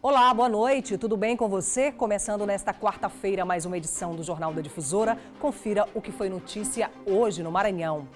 Olá, boa noite, tudo bem com você? Começando nesta quarta-feira mais uma edição do Jornal da Difusora. Confira o que foi notícia hoje no Maranhão.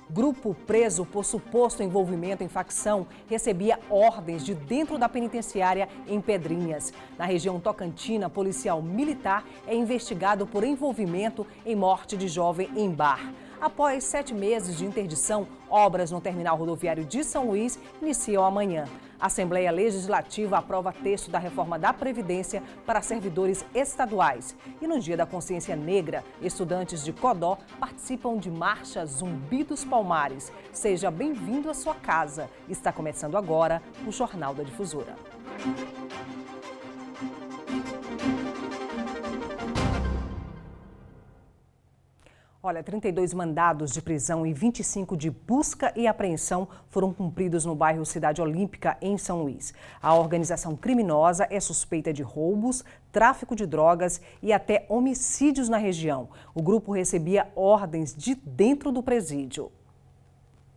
Grupo preso por suposto envolvimento em facção recebia ordens de dentro da penitenciária em Pedrinhas. Na região tocantina, policial militar é investigado por envolvimento em morte de jovem em bar. Após 7 meses de interdição, obras no terminal rodoviário de São Luís iniciam amanhã. A Assembleia Legislativa aprova texto da reforma da Previdência para servidores estaduais. E no Dia da Consciência Negra, estudantes de Codó participam de marcha Zumbi dos Palmares. Seja bem-vindo à sua casa. Está começando agora o Jornal da Difusora. Olha, 32 mandados de prisão e 25 de busca e apreensão foram cumpridos no bairro Cidade Olímpica, em São Luís. A organização criminosa é suspeita de roubos, tráfico de drogas e até homicídios na região. O grupo recebia ordens de dentro do presídio.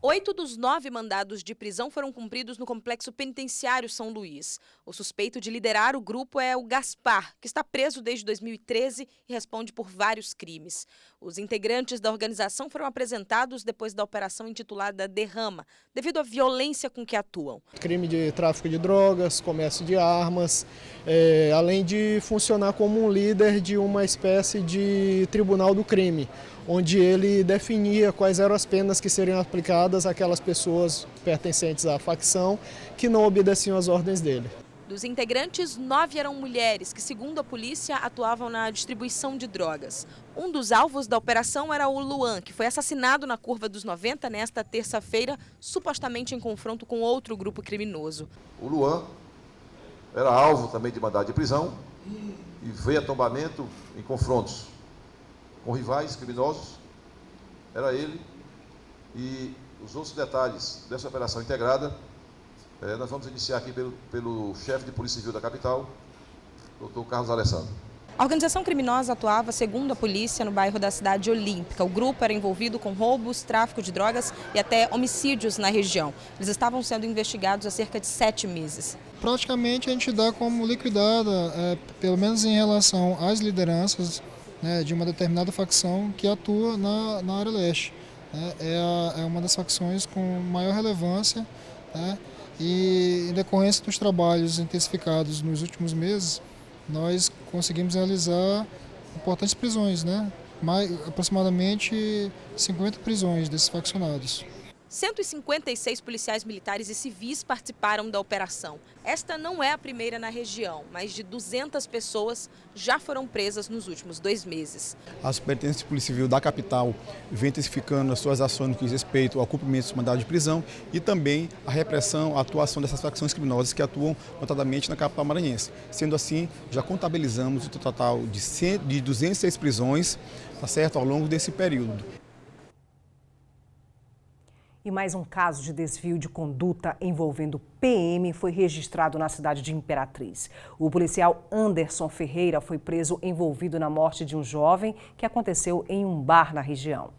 8 dos 9 mandados de prisão foram cumpridos no Complexo Penitenciário São Luís. O suspeito de liderar o grupo é o Gaspar, que está preso desde 2013 e responde por vários crimes. Os integrantes da organização foram apresentados depois da operação intitulada Derrama, devido à violência com que atuam. Crime de tráfico de drogas, comércio de armas, além de funcionar como um líder de uma espécie de tribunal do crime, onde ele definia quais eram as penas que seriam aplicadas àquelas pessoas pertencentes à facção que não obedeciam às ordens dele. Dos integrantes, 9 eram mulheres que, segundo a polícia, atuavam na distribuição de drogas. Um dos alvos da operação era o Luan, que foi assassinado na Curva dos 90 nesta terça-feira, supostamente em confronto com outro grupo criminoso. O Luan era alvo também de mandado de prisão e veio a tombamento em confrontos com rivais criminosos. Era ele. E os outros detalhes dessa operação integrada, nós vamos iniciar aqui pelo chefe de Polícia Civil da capital, Dr. Carlos Alessandro. A organização criminosa atuava, segundo a polícia, no bairro da Cidade Olímpica. O grupo era envolvido com roubos, tráfico de drogas e até homicídios na região. Eles estavam sendo investigados há cerca de 7 meses. Praticamente a gente dá como liquidada, pelo menos em relação às lideranças, de uma determinada facção que atua na área leste. É uma das facções com maior relevância, e em decorrência dos trabalhos intensificados nos últimos meses, nós conseguimos realizar importantes prisões, aproximadamente 50 prisões desses faccionados. 156 policiais militares e civis participaram da operação. Esta não é a primeira na região. Mais de 200 pessoas já foram presas nos últimos 2 meses. A Superintendência de Polícia Civil da capital vem intensificando as suas ações no que diz respeito ao cumprimento dos mandados de prisão e também a repressão, a atuação dessas facções criminosas que atuam notadamente na capital maranhense. Sendo assim, já contabilizamos o total de 206 prisões, ao longo desse período. E mais um caso de desvio de conduta envolvendo PM foi registrado na cidade de Imperatriz. O policial Anderson Ferreira foi preso envolvido na morte de um jovem que aconteceu em um bar na região.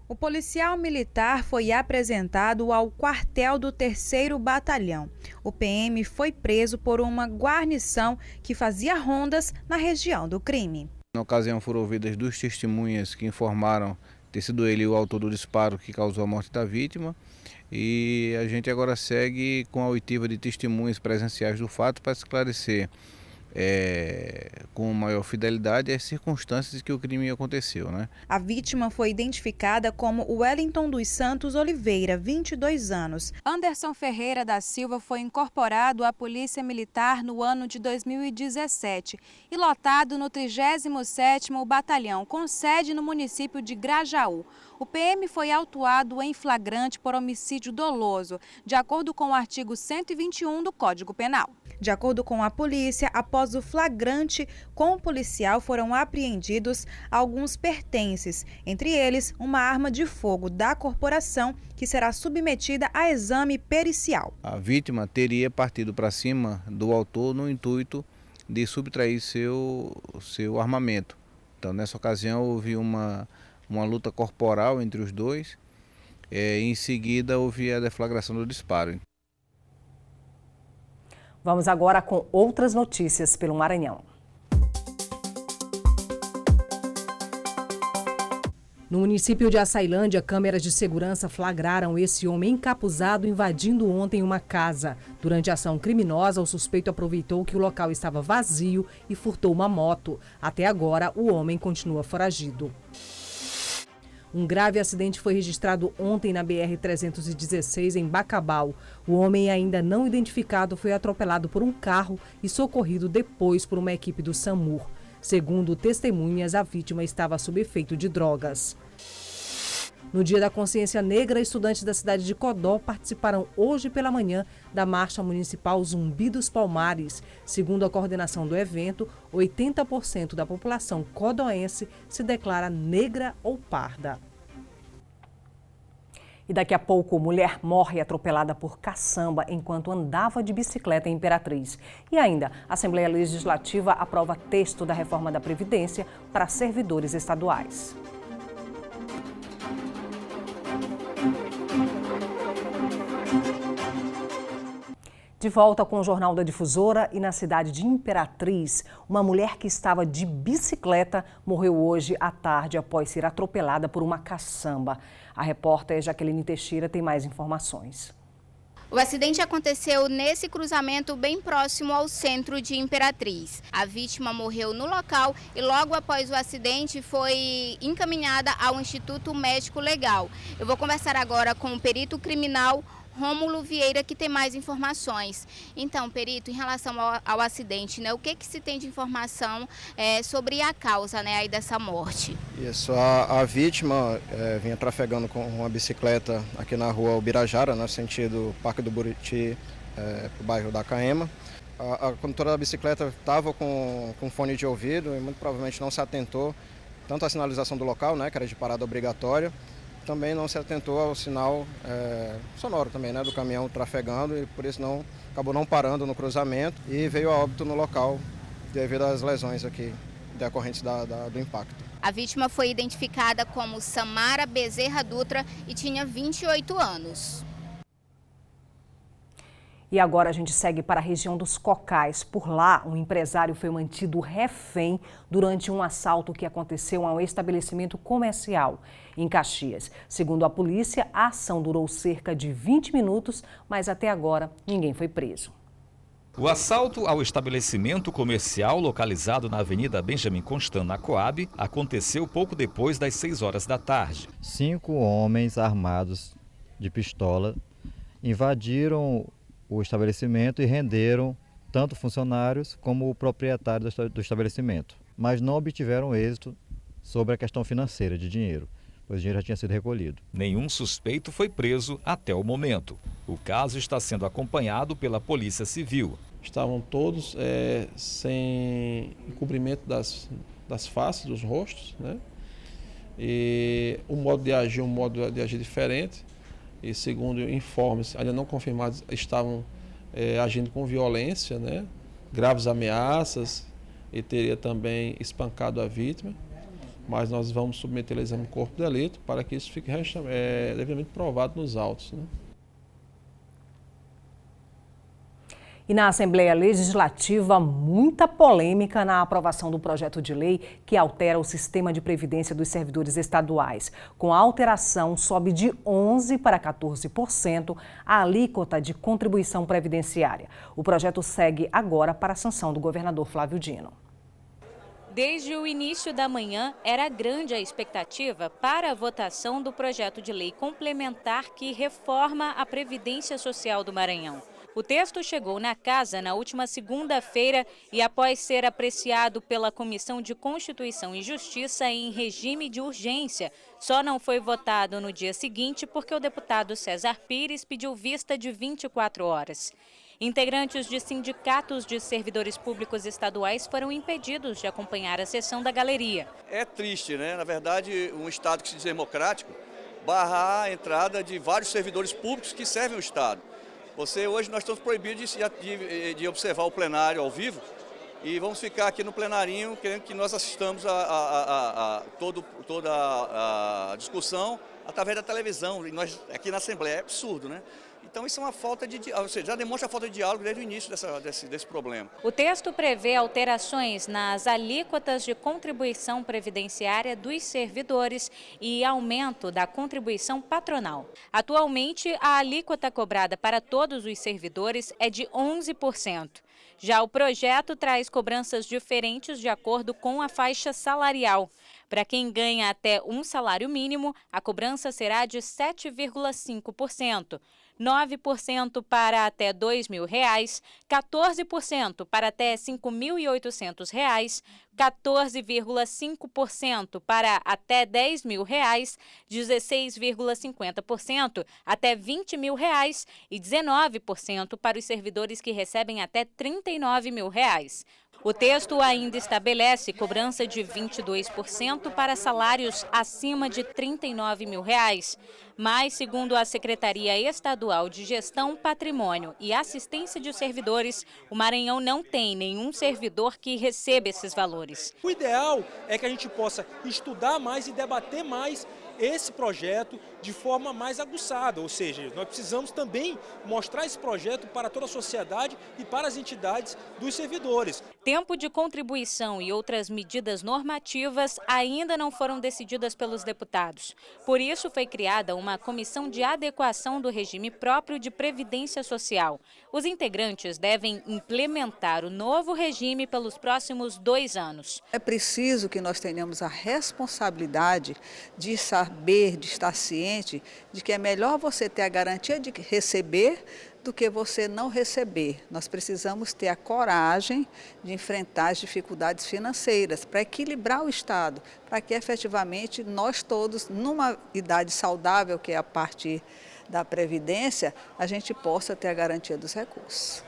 O policial militar foi apresentado ao quartel do 3º Batalhão. O PM foi preso por uma guarnição que fazia rondas na região do crime. Na ocasião foram ouvidas 2 testemunhas que informaram ter sido ele o autor do disparo que causou a morte da vítima, e a gente agora segue com a oitiva de testemunhas presenciais do fato para esclarecer com maior fidelidade as circunstâncias em que o crime aconteceu. A vítima foi identificada como Wellington dos Santos Oliveira, 22 anos. Anderson Ferreira da Silva foi incorporado à Polícia Militar no ano de 2017 e lotado no 37º Batalhão, com sede no município de Grajaú. O PM foi autuado em flagrante por homicídio doloso, de acordo com o artigo 121 do Código Penal. De acordo com a polícia, após o flagrante com o policial foram apreendidos alguns pertences, entre eles uma arma de fogo da corporação que será submetida a exame pericial. A vítima teria partido para cima do autor no intuito de subtrair seu armamento. Então, nessa ocasião, houve uma luta corporal entre os dois. Em seguida, houve a deflagração do disparo. Vamos agora com outras notícias pelo Maranhão. No município de Açailândia, câmeras de segurança flagraram esse homem encapuzado invadindo ontem uma casa. Durante a ação criminosa, o suspeito aproveitou que o local estava vazio e furtou uma moto. Até agora, o homem continua foragido. Um grave acidente foi registrado ontem na BR-316 em Bacabal. O homem ainda não identificado foi atropelado por um carro e socorrido depois por uma equipe do SAMUR. Segundo testemunhas, a vítima estava sob efeito de drogas. No Dia da Consciência Negra, estudantes da cidade de Codó participaram hoje pela manhã da Marcha Municipal Zumbi dos Palmares. Segundo a coordenação do evento, 80% da população codoense se declara negra ou parda. E daqui a pouco, mulher morre atropelada por caçamba enquanto andava de bicicleta em Imperatriz. E ainda, a Assembleia Legislativa aprova texto da reforma da Previdência para servidores estaduais. De volta com o Jornal da Difusora e na cidade de Imperatriz, uma mulher que estava de bicicleta morreu hoje à tarde após ser atropelada por uma caçamba. A repórter Jaqueline Teixeira tem mais informações. O acidente aconteceu nesse cruzamento bem próximo ao centro de Imperatriz. A vítima morreu no local e logo após o acidente foi encaminhada ao Instituto Médico Legal. Eu vou conversar agora com o perito criminal Rômulo Vieira, que tem mais informações. Então, perito, em relação ao acidente, né, o que se tem de informação sobre a causa, né, aí dessa morte? Isso, a vítima vinha trafegando com uma bicicleta aqui na rua Ubirajara, no sentido Parque do Buriti, para o bairro da Caema. A condutora da bicicleta estava com fone de ouvido e muito provavelmente não se atentou tanto à sinalização do local, né, que era de parada obrigatória, também não se atentou ao sinal sonoro também, né, do caminhão trafegando e por isso acabou não parando no cruzamento e veio a óbito no local devido às lesões aqui decorrentes do impacto. A vítima foi identificada como Samara Bezerra Dutra e tinha 28 anos. E agora a gente segue para a região dos Cocais. Por lá, um empresário foi mantido refém durante um assalto que aconteceu a um estabelecimento comercial em Caxias. Segundo a polícia, a ação durou cerca de 20 minutos, mas até agora ninguém foi preso. O assalto ao estabelecimento comercial localizado na Avenida Benjamin Constant, na Coab, aconteceu pouco depois das 6 horas da tarde. 5 homens armados de pistola invadiram o estabelecimento e renderam tanto funcionários como o proprietário do estabelecimento, mas não obtiveram êxito sobre a questão financeira de dinheiro, pois o dinheiro já tinha sido recolhido. Nenhum suspeito foi preso até o momento. O caso está sendo acompanhado pela Polícia Civil. Estavam todos sem encobrimento das faces, dos rostos, né? E o modo de agir diferente. E segundo informes ainda não confirmados, estavam agindo com violência, né? Graves ameaças e teria também espancado a vítima. Mas nós vamos submeter ao exame do corpo de delito para que isso fique devidamente provado nos autos, né? E na Assembleia Legislativa, muita polêmica na aprovação do projeto de lei que altera o sistema de previdência dos servidores estaduais. Com a alteração, sobe de 11% para 14% a alíquota de contribuição previdenciária. O projeto segue agora para a sanção do governador Flávio Dino. Desde o início da manhã, era grande a expectativa para a votação do projeto de lei complementar que reforma a Previdência Social do Maranhão. O texto chegou na casa na última segunda-feira e, após ser apreciado pela Comissão de Constituição e Justiça em regime de urgência, só não foi votado no dia seguinte porque o deputado César Pires pediu vista de 24 horas. Integrantes de sindicatos de servidores públicos estaduais foram impedidos de acompanhar a sessão da galeria. É triste, né? Na verdade, um Estado que se diz democrático barrar a entrada de vários servidores públicos que servem o Estado. Hoje nós estamos proibidos de observar o plenário ao vivo e vamos ficar aqui no plenarinho querendo que nós assistamos toda a discussão através da televisão. E nós aqui na Assembleia é absurdo, né? Então isso é uma falta de, ou seja, já demonstra a falta de diálogo desde o início desse problema. O texto prevê alterações nas alíquotas de contribuição previdenciária dos servidores e aumento da contribuição patronal. Atualmente, a alíquota cobrada para todos os servidores é de 11%. Já o projeto traz cobranças diferentes de acordo com a faixa salarial. Para quem ganha até um salário mínimo, a cobrança será de 7,5%. 9% para até R$ 2.000, 14% para até R$ 5.800, 14,5% para até R$ 10.000, 16,50% até R$ 20.000 e 19% para os servidores que recebem até R$ 39.000. O texto ainda estabelece cobrança de 22% para salários acima de R$ 39.000. Mas, segundo a Secretaria Estadual de Gestão, Patrimônio e Assistência de Servidores, o Maranhão não tem nenhum servidor que receba esses valores. O ideal é que a gente possa estudar mais e debater mais esse projeto de forma mais aguçada, ou seja, nós precisamos também mostrar esse projeto para toda a sociedade e para as entidades dos servidores. Tempo de contribuição e outras medidas normativas ainda não foram decididas pelos deputados. Por isso, foi criada uma comissão de adequação do regime próprio de previdência social. Os integrantes devem implementar o novo regime pelos próximos 2 anos. É preciso que nós tenhamos a responsabilidade de saber, de estar ciente de que é melhor você ter a garantia de receber do que você não receber. Nós precisamos ter a coragem de enfrentar as dificuldades financeiras para equilibrar o Estado, para que efetivamente nós todos, numa idade saudável, que é a partir da Previdência, a gente possa ter a garantia dos recursos.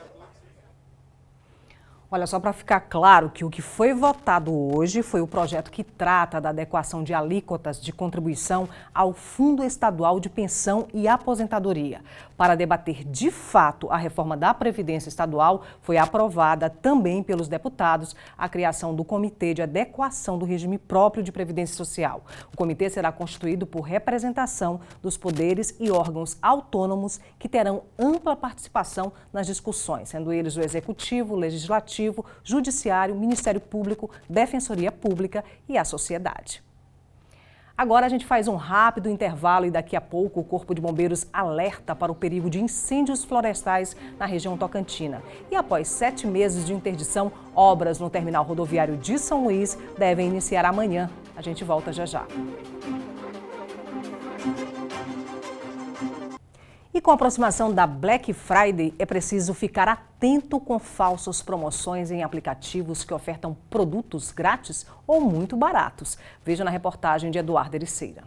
Olha, só para ficar claro que o que foi votado hoje foi o projeto que trata da adequação de alíquotas de contribuição ao Fundo Estadual de Pensão e Aposentadoria. Para debater de fato a reforma da Previdência Estadual, foi aprovada também pelos deputados a criação do Comitê de Adequação do Regime Próprio de Previdência Social. O comitê será constituído por representação dos poderes e órgãos autônomos que terão ampla participação nas discussões, sendo eles o Executivo, o Legislativo, Judiciário, Ministério Público, Defensoria Pública e a sociedade. Agora a gente faz um rápido intervalo e daqui a pouco o Corpo de Bombeiros alerta para o perigo de incêndios florestais na região tocantina. E após 7 meses de interdição, obras no terminal rodoviário de São Luís devem iniciar amanhã. A gente volta já já. E com a aproximação da Black Friday, é preciso ficar atento com falsas promoções em aplicativos que ofertam produtos grátis ou muito baratos. Veja na reportagem de Eduardo Ericeira.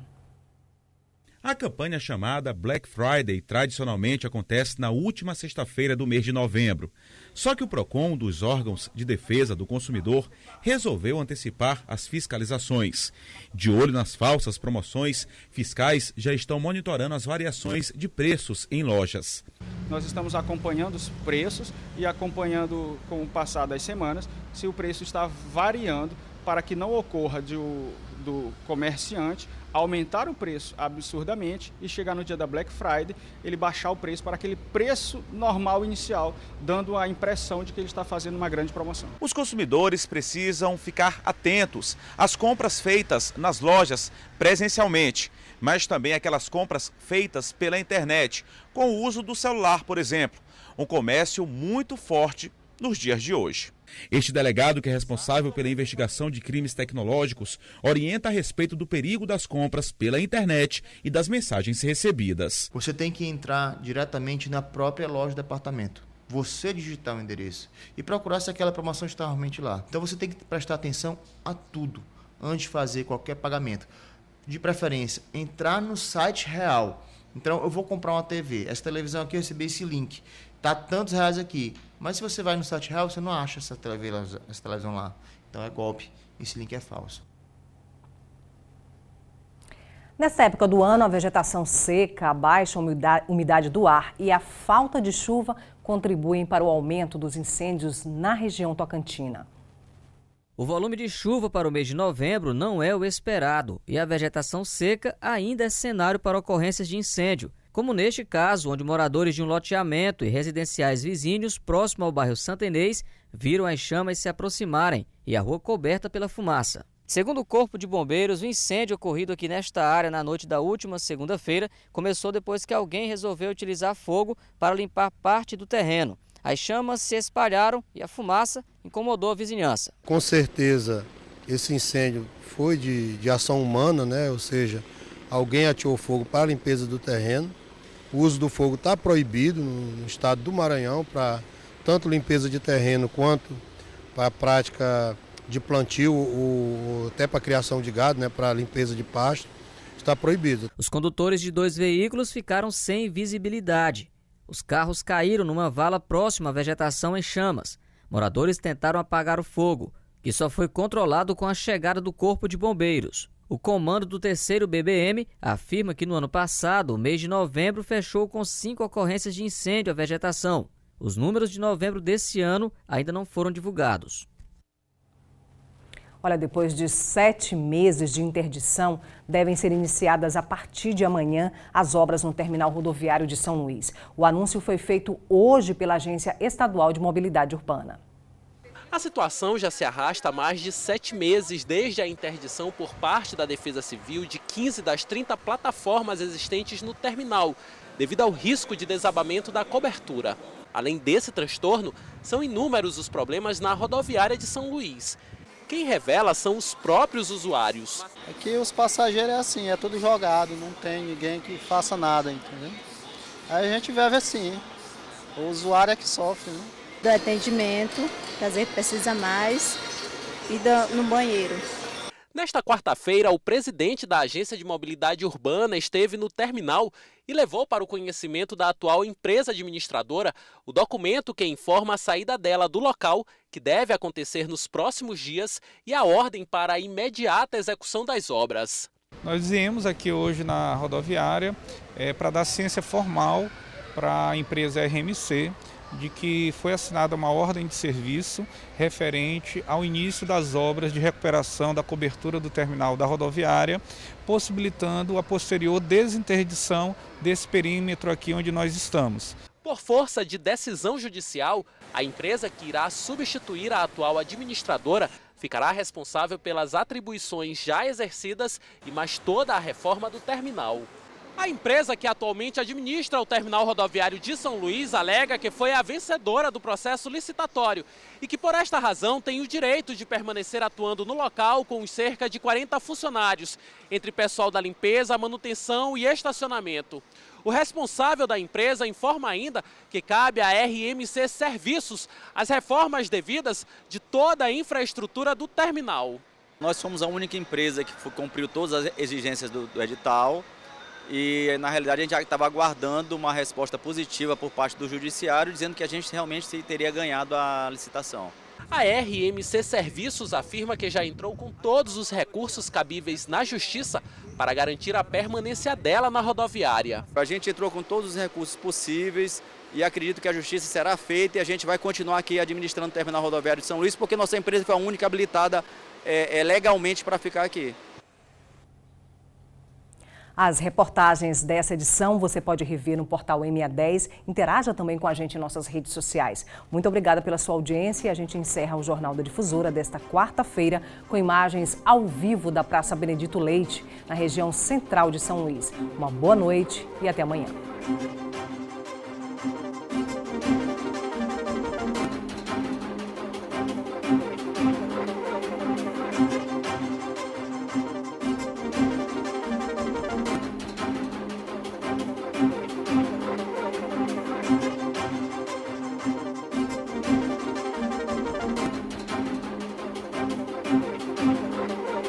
A campanha chamada Black Friday tradicionalmente acontece na última sexta-feira do mês de novembro. Só que o PROCON, dos órgãos de defesa do consumidor, resolveu antecipar as fiscalizações. De olho nas falsas promoções, fiscais já estão monitorando as variações de preços em lojas. Nós estamos acompanhando os preços e acompanhando, com o passar das semanas, se o preço está variando para que não ocorra do comerciante aumentar o preço absurdamente e chegar no dia da Black Friday, ele baixar o preço para aquele preço normal inicial, dando a impressão de que ele está fazendo uma grande promoção. Os consumidores precisam ficar atentos às compras feitas nas lojas presencialmente, mas também aquelas compras feitas pela internet, com o uso do celular, por exemplo. Um comércio muito forte nos dias de hoje. Este delegado, que é responsável pela investigação de crimes tecnológicos, orienta a respeito do perigo das compras pela internet e das mensagens recebidas. Você tem que entrar diretamente na própria loja do departamento. Você digitar o endereço e procurar se aquela promoção está realmente lá. Então você tem que prestar atenção a tudo antes de fazer qualquer pagamento. De preferência, entrar no site real. Então eu vou comprar uma TV, essa televisão aqui eu recebi esse link. Está tantos reais aqui, mas se você vai no site real, você não acha essa televisão lá. Então é golpe, esse link é falso. Nessa época do ano, a vegetação seca, a baixa umidade do ar e a falta de chuva contribuem para o aumento dos incêndios na região tocantina. O volume de chuva para o mês de novembro não é o esperado e a vegetação seca ainda é cenário para ocorrências de incêndio. como neste caso, onde moradores de um loteamento e residenciais vizinhos próximo ao bairro Santa Inês viram as chamas se aproximarem e a rua coberta pela fumaça. Segundo o Corpo de Bombeiros, o incêndio ocorrido aqui nesta área na noite da última segunda-feira começou depois que alguém resolveu utilizar fogo para limpar parte do terreno. As chamas se espalharam e a fumaça incomodou a vizinhança. Com certeza, esse incêndio foi de ação humana, né? Ou seja, alguém ateou fogo para a limpeza do terreno. O uso do fogo está proibido no estado do Maranhão para tanto limpeza de terreno quanto para a prática de plantio, até para a criação de gado, né, para a limpeza de pasto, está proibido. Os condutores de 2 veículos ficaram sem visibilidade. Os carros caíram numa vala próxima à vegetação em chamas. Moradores tentaram apagar o fogo, que só foi controlado com a chegada do Corpo de Bombeiros. O comando do 3º BBM afirma que no ano passado, o mês de novembro, fechou com 5 ocorrências de incêndio à vegetação. Os números de novembro desse ano ainda não foram divulgados. Olha, depois de 7 meses de interdição, devem ser iniciadas a partir de amanhã as obras no terminal rodoviário de São Luís. O anúncio foi feito hoje pela Agência Estadual de Mobilidade Urbana. A situação já se arrasta há mais de 7 meses desde a interdição por parte da Defesa Civil de 15 das 30 plataformas existentes no terminal, devido ao risco de desabamento da cobertura. Além desse transtorno, são inúmeros os problemas na rodoviária de São Luís. Quem revela são os próprios usuários. Aqui os passageiros é assim, é tudo jogado, não tem ninguém que faça nada, entendeu? Aí a gente vive assim, o usuário é que sofre, né? Do atendimento, que às vezes precisa mais, e no banheiro. Nesta quarta-feira, o presidente da Agência de Mobilidade Urbana esteve no terminal e levou para o conhecimento da atual empresa administradora o documento que informa a saída dela do local, que deve acontecer nos próximos dias, e a ordem para a imediata execução das obras. Nós viemos aqui hoje na rodoviária para dar ciência formal para a empresa RMC, de que foi assinada uma ordem de serviço referente ao início das obras de recuperação da cobertura do terminal da rodoviária, possibilitando a posterior desinterdição desse perímetro aqui onde nós estamos. Por força de decisão judicial, a empresa que irá substituir a atual administradora ficará responsável pelas atribuições já exercidas e mais toda a reforma do terminal. A empresa que atualmente administra o terminal rodoviário de São Luís alega que foi a vencedora do processo licitatório e que por esta razão tem o direito de permanecer atuando no local com os cerca de 40 funcionários, entre pessoal da limpeza, manutenção e estacionamento. O responsável da empresa informa ainda que cabe à RMC Serviços as reformas devidas de toda a infraestrutura do terminal. Nós somos a única empresa que cumpriu todas as exigências do edital. E, na realidade, a gente já estava aguardando uma resposta positiva por parte do Judiciário, dizendo que a gente realmente teria ganhado a licitação. A RMC Serviços afirma que já entrou com todos os recursos cabíveis na Justiça para garantir a permanência dela na rodoviária. A gente entrou com todos os recursos possíveis e acredito que a Justiça será feita e a gente vai continuar aqui administrando o terminal rodoviário de São Luís, porque nossa empresa foi a única habilitada legalmente para ficar aqui. As reportagens dessa edição você pode rever no portal MA10. Interaja também com a gente em nossas redes sociais. Muito obrigada pela sua audiência. A gente encerra o Jornal da Difusora desta quarta-feira com imagens ao vivo da Praça Benedito Leite, na região central de São Luís. Uma boa noite e até amanhã.